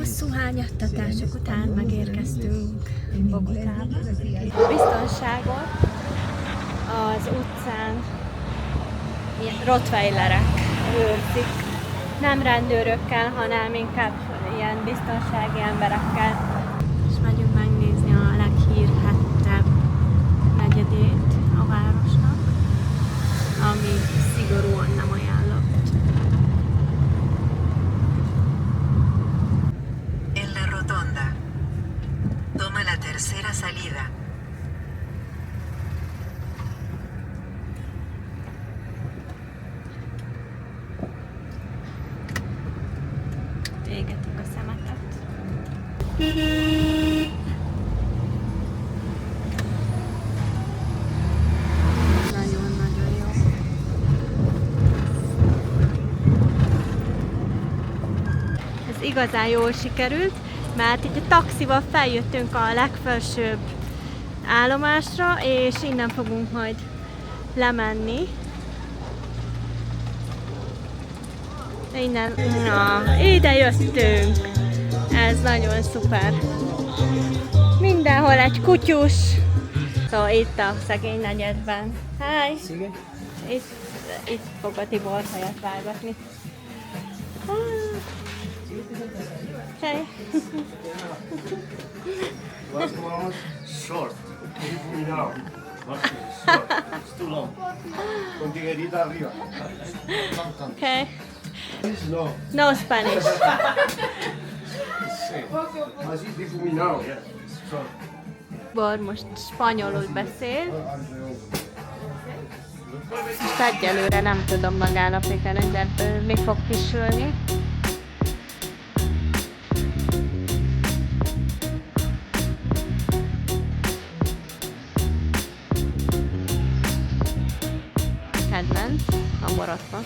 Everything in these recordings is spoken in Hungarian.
Hosszú hányattatások után megérkeztünk Bogotába. Biztonságot az utcán rottweilerek őrzik. Nem rendőrökkel, hanem inkább ilyen biztonsági emberekkel. És megyünk megnézni a leghírhettebb negyedét a városnak, ami szigorúan nem ajánlott. En la rotonda. Toma la tercera salida. Égetik a szemetet. Nagyon-nagyon jó. Ez igazán jól sikerült, mert így a taxival feljöttünk a legfelsőbb állomásra, és innen fogunk majd lemenni. Innen, ide jöttünk. Ez nagyon szuper. Mindenhol egy kutyus. Szóval itt a szegény negyedben. Hi! Itt fog a Tibor helyet vágatni. Hey! Last one, short. Give me now. Short. It's too long. Con tiguerita arriba. Okay. No. No Spanish. Así difuminado. Short. Tibor most spanyolul beszél. Most egyelőre nem tudom megállapítani, de ebből mi fog kisülni. Kedvenc, a borotva.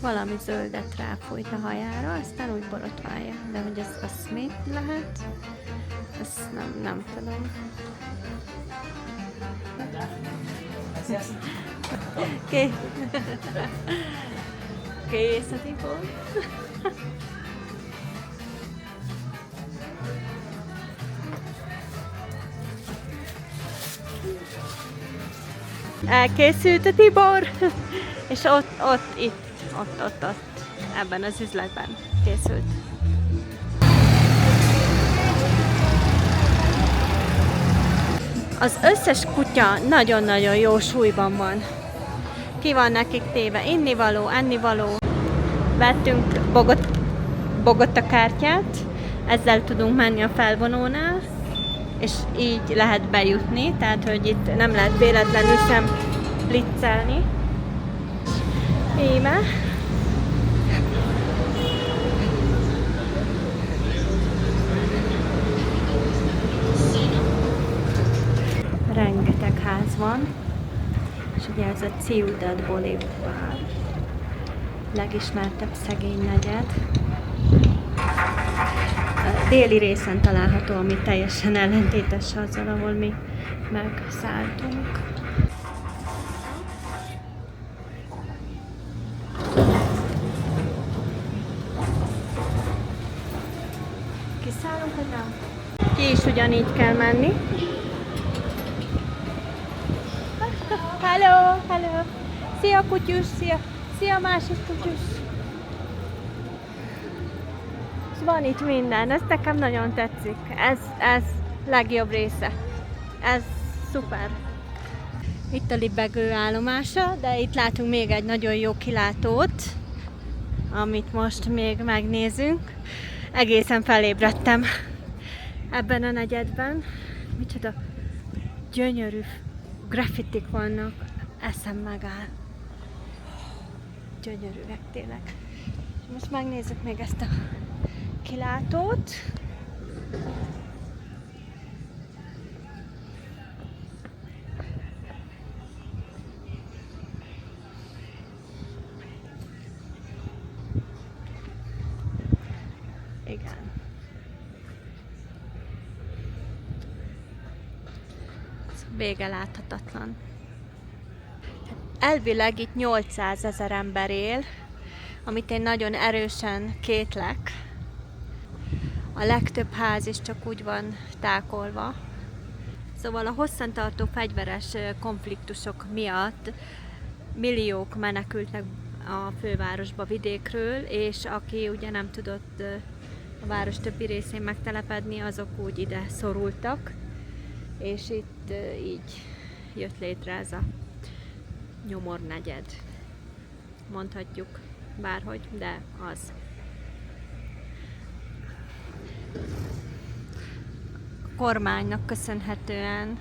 Valami zöldet ráfújt a hajára, aztán úgy borotválja. De hogy ez az mit lehet, ezt nem tudom. Kész a Tibor. Elkészült a Tibor, és ott, ebben az üzletben készült. Az összes kutya nagyon-nagyon jó súlyban van. Ki van nekik téve innivaló, ennivaló. Vettünk Bogota kártyát, ezzel tudunk menni a felvonónál, és így lehet bejutni, tehát hogy itt nem lehet véletlenül sem blitzelni. Íme. Rengeteg ház van, és ugye ez a Ciudad Bolívar, legismertebb szegény negyed. A déli részen található, ami teljesen ellentétes azzal, ahol mi megszálltunk. Kiszállunk, hogy nem? Ki is ugyanígy kell menni. Hello, hello! Szia kutyus, szia másik kutyus! És van itt minden, ez nekem nagyon tetszik. Ez legjobb része. Ez szuper. Itt a libegő állomása, de itt látunk még egy nagyon jó kilátót, amit most még megnézünk. Egészen felébredtem ebben a negyedben. Micsoda gyönyörű graffitik vannak, eszem megáll. Gyönyörűek tényleg. És most megnézzük még ezt a kilátót. Igen. Vége láthatatlan. Elvileg itt 800 000 ember él, amit én nagyon erősen kétlek, a legtöbb ház is csak úgy van tákolva. Szóval a hosszantartó fegyveres konfliktusok miatt milliók menekültek a fővárosba vidékről, és aki ugye nem tudott a város többi részén megtelepedni, azok úgy ide szorultak, és itt így jött létre ez a nyomornegyed. Mondhatjuk bárhogy, de az. A kormánynak köszönhetően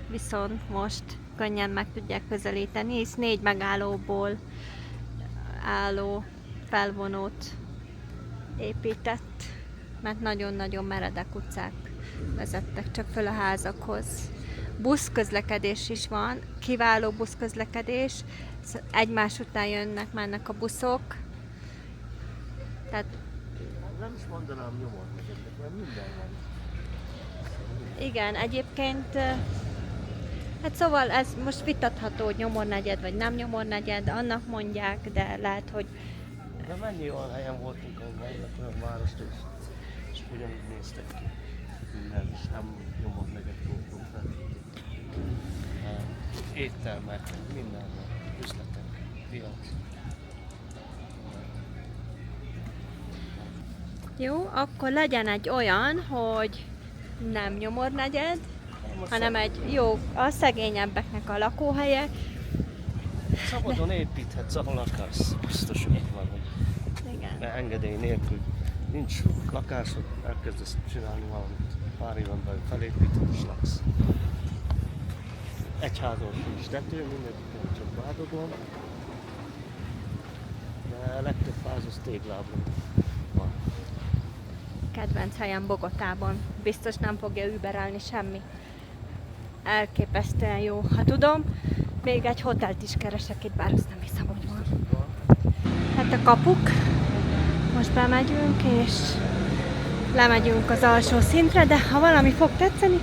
viszont most könnyen meg tudják közelíteni, hisz 4 megállóból álló felvonót épített, mert nagyon-nagyon meredek utcák vezettek csak föl a házakhoz. Buszközlekedés is van, kiváló buszközlekedés, egymás után jönnek, mennek a buszok. Tehát Nem is mondanám nyomornegyednek, mert minden van. igen, egyébként hát szóval ez most vitatható, hogy nyomornegyed vagy nem nyomornegyed, annak mondják, de lehet, hogy De mennyi olyan helyen voltunk, ahol vannak olyan várost, és ugyanúgy néztek ki. Minden, és nem nyomornegyed voltunk. Éttermek, minden, üzletek, piac. jó, akkor legyen egy olyan, hogy nem nyomornegyed, hanem egy jó, a szegényebbeknek a lakóhelye. Szabadon építhetsz, ahol akarsz. Biztos, hogy van, hogy Igen. engedély nélkül nincs lakásod, elkezdesz csinálni valamit. Pár éven belül felépíted és laksz. Egyházon sincs tető, mindegyiken csak vádod van. De a legtöbb ház az téglában van. Kedvenc helyem Bogotában. Biztos nem fogja überelni semmi. Elképesztően jó. Ha tudom, még egy hotelt is keresek itt, bár azt nem hiszem, hogy van. Hát a kapuk. Most bemegyünk, és lemegyünk az alsó szintre, de ha valami fog tetszeni,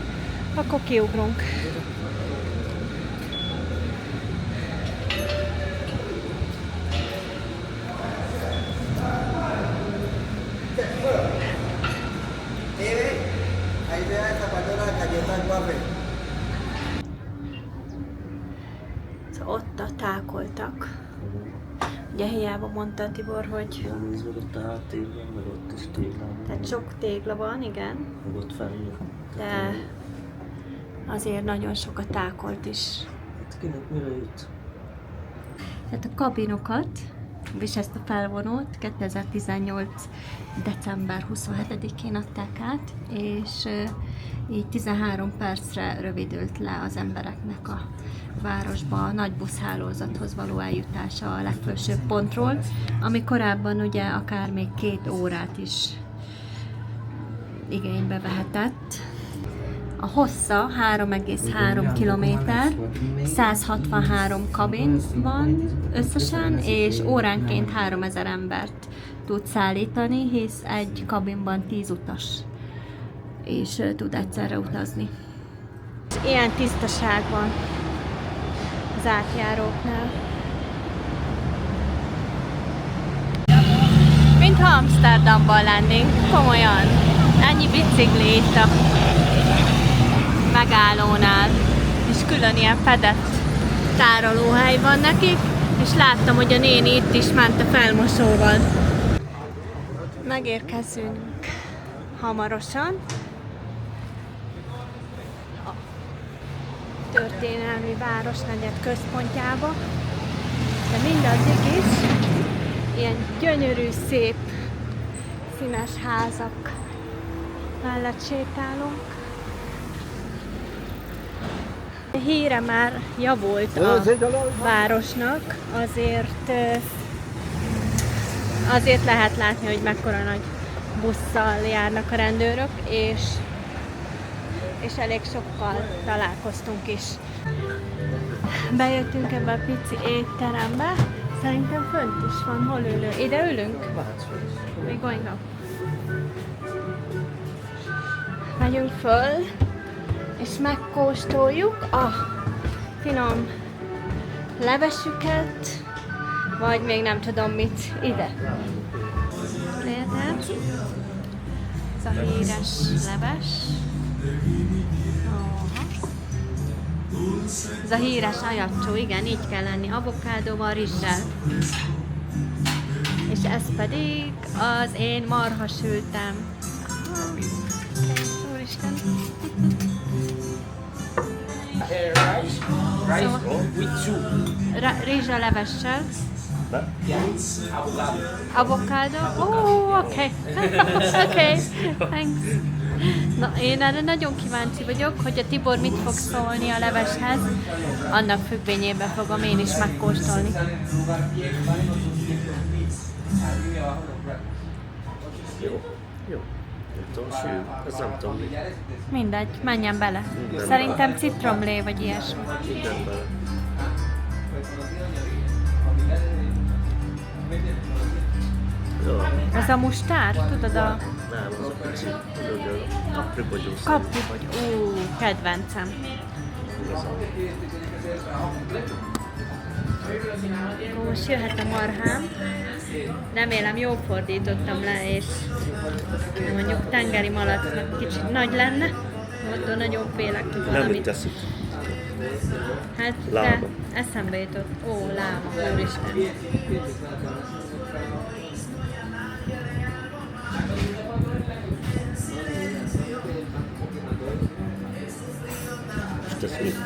akkor kiugrunk. Szóval ott tákoltak. Ugye hiába mondta Tibor, hogy Nézd ott a háttérben, meg ott is téglában. tehát sok tégla van, igen, Meg ott felül. de azért nagyon sokat tákolt is. Hát kinek mire jut? Tehát a kabinokat, és ezt a felvonót 2018. december 27-én adták át, és így 13 percre rövidült le az embereknek a városba a nagy buszhálózathoz való eljutása a legfelsőbb pontról, ami korábban ugye akár még 2 órát is igénybe vehetett. A hossza 3,3 km, 163 kabin van összesen, és óránként 3000 embert tud szállítani, hisz egy kabinban 10 utas és tud egyszerre utazni. Ilyen tisztaság van az átjáróknál. Mintha Amsterdamban lennénk, komolyan. Ennyi bicikli itt a megállónál, és külön ilyen fedett tárolóhely van nekik, és láttam, hogy a néni itt is ment a felmosóval. Megérkezünk hamarosan a történelmi városnegyed központjába, de mindaddig is ilyen gyönyörű, szép, színes házak mellett sétálunk. Híre már javult a városnak, azért lehet látni, hogy mekkora nagy busszal járnak a rendőrök, és elég sokkal találkoztunk is. Bejöttünk ebbe a pici étterembe, szerintem fönt is van, hol ülünk? Ide ülünk? Még going up. Megyünk föl, és megkóstoljuk a finom levesüket, vagy még nem tudom mit ide. Érted? Ez a híres leves. Aha. Ez a híres ajaccsó, igen, így kell lenni, avokádóval, rizssel. És ez pedig az én marhasültem. Úristen. Rice with soup. Rizsa levessel. Na? Avokádó. Oké. Oké. Thanks. Na, én erre nagyon kíváncsi vagyok, hogy a Tibor mit fog szólni a leveshez. Annak függvényében fogom én is megkóstolni. Jó. Jó. Nem tudom, sül. Ez nem tudom mi. Mindegy, menjen bele. Minden Szerintem citromlé vagy ilyesmi. Minden bele. Jó. Ez a mustár? Tudod a Nem, az a pici. Tudod, a kapribogyó. kapri vagy? Kedvencem. Most jöhet a marhám. Remélem jól fordítottam le, és mondjuk tengeri malacnak kicsit nagy lenne. Attól nagyobb félek, hogy Nem valamit. mit teszik. Hát Láma. de eszembe jutott. Láma, úristen. És tesz mit?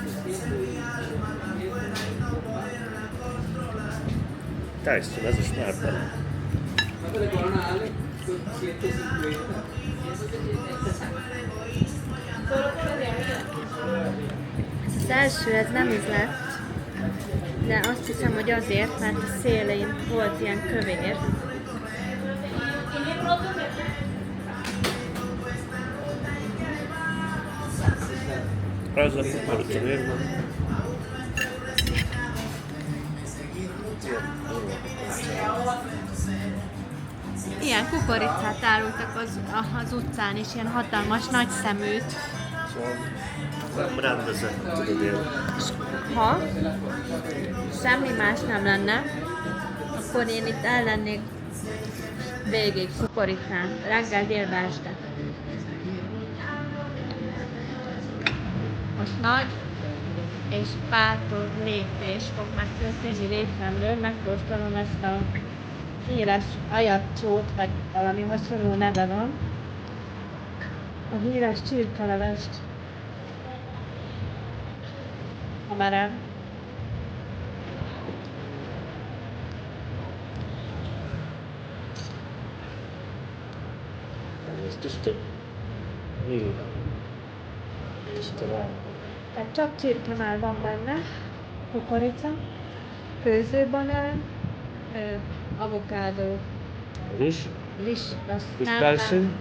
Tyson, ez is már bele. Ez az első, ez nem üzlet, de azt hiszem, hogy azért, mert a szélén volt ilyen kövér. Ez a kukorica, miért van? Ilyen kukoricát árultak az utcán is, ilyen hatalmas nagy szeműt. Szóval nem rendezett, tudod én. Ha semmi más nem lenne, akkor én itt ellennék végig kukoricán, reggel, délbe, este. Most nagy és bátor lépés fog megtörténni részemről, megkóstolom ezt a híres ajaccsót, vagy valami hasonló neve van. A híres csirkelevest. Ha merev. Ez tiszta. Mi? Tiszta rá. Tehát csak csirkemell van benne, kukorica, főzőbanán, avokádó, Rizs, rizs, Wisconsin,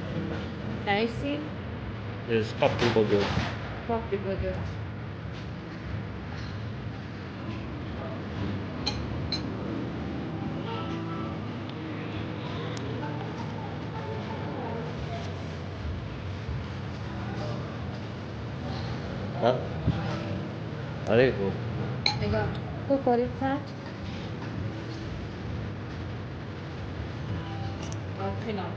tejszín, és kapribogyó. paprikabögyö. Ha? Elég volt. Még a kukoricát. A finom.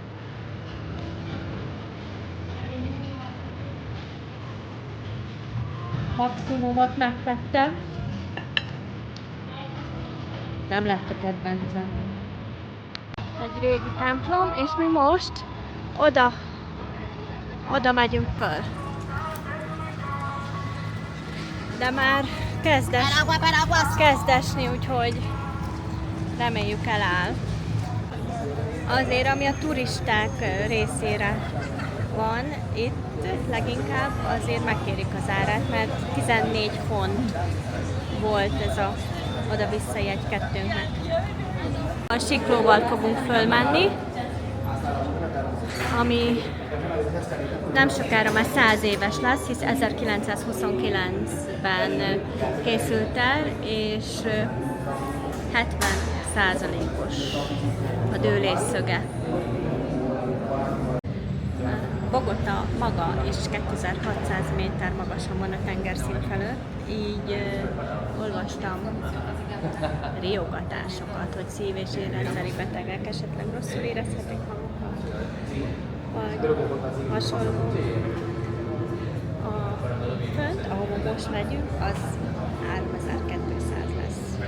Maximumot megtettem. Nem lett a kedvencem. Egy régi templom, és mi most oda megyünk föl. De már kezd esni, úgyhogy reméljük eláll. Azért, ami a turisták részére van itt, leginkább azért megkérik az árát, mert 14 font volt ez a oda-vissza jegy-kettőnknek. A siklóval fogunk fölmenni, ami nem sokára már 100 éves lesz, hisz 1929-ben készült el, és 70%-os a dőlésszöge. Bogota maga is 2600 méter magasan van a tengerszint felett, így olvastam riogatásokat, hogy szív- és érrendszeri betegek esetleg rosszul érezhetik magukat. vagy hasonló. A fönt, ahova most megyünk, az 3200 lesz.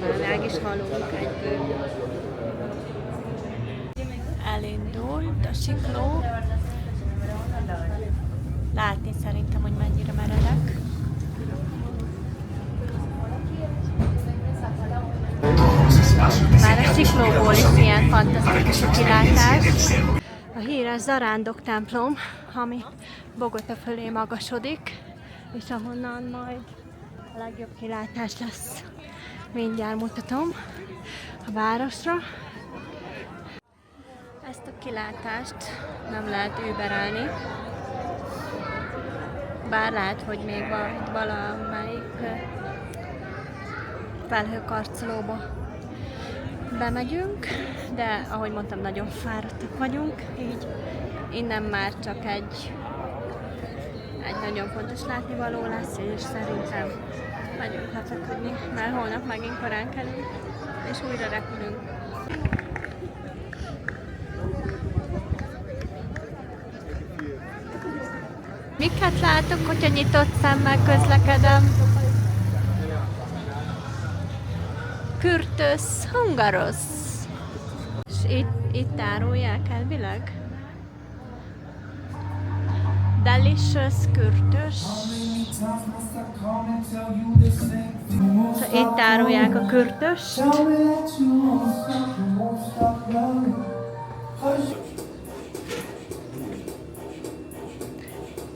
Már meg is halunk egyből. Elindult a sikló. Látni szerintem, hogy mennyire meredek. Már a siklóból is ilyen fantasztikus a kilátás. A híres Zarándok templom, ami Bogota fölé magasodik, és ahonnan majd a legjobb kilátás lesz. Mindjárt mutatom a városra. Ezt a kilátást nem lehet überelni, bár lehet, hogy még valamelyik felhőkarcolóba bemegyünk, de ahogy mondtam, nagyon fáradtak vagyunk, így innen már csak egy nagyon fontos látnivaló lesz, és szerintem megyünk lefeküdni, mert holnap megint korán kelünk, és újra repülünk. Miket látok, hogyha nyitott szemmel közlekedem? Kürtös hungaros. És itt árulják elvileg. Delicious kürtös. Szóval itt árulják a kürtöst.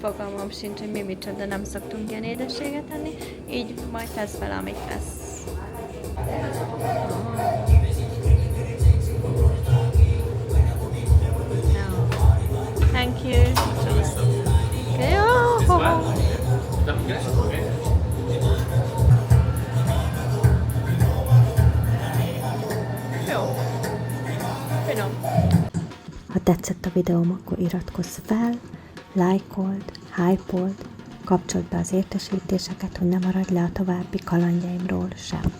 Fogalmam sincs, hogy mi micsoda, nem szoktunk ilyen édességet enni, így majd tesz vele, amit tesz. No. Thank you. Okay. Oh. Jó. Finom. Ha tetszett a videóm, akkor iratkozz fel, lájkold, hypold, kapcsold be az értesítéseket, hogy ne maradj le a további kalandjaimról sem.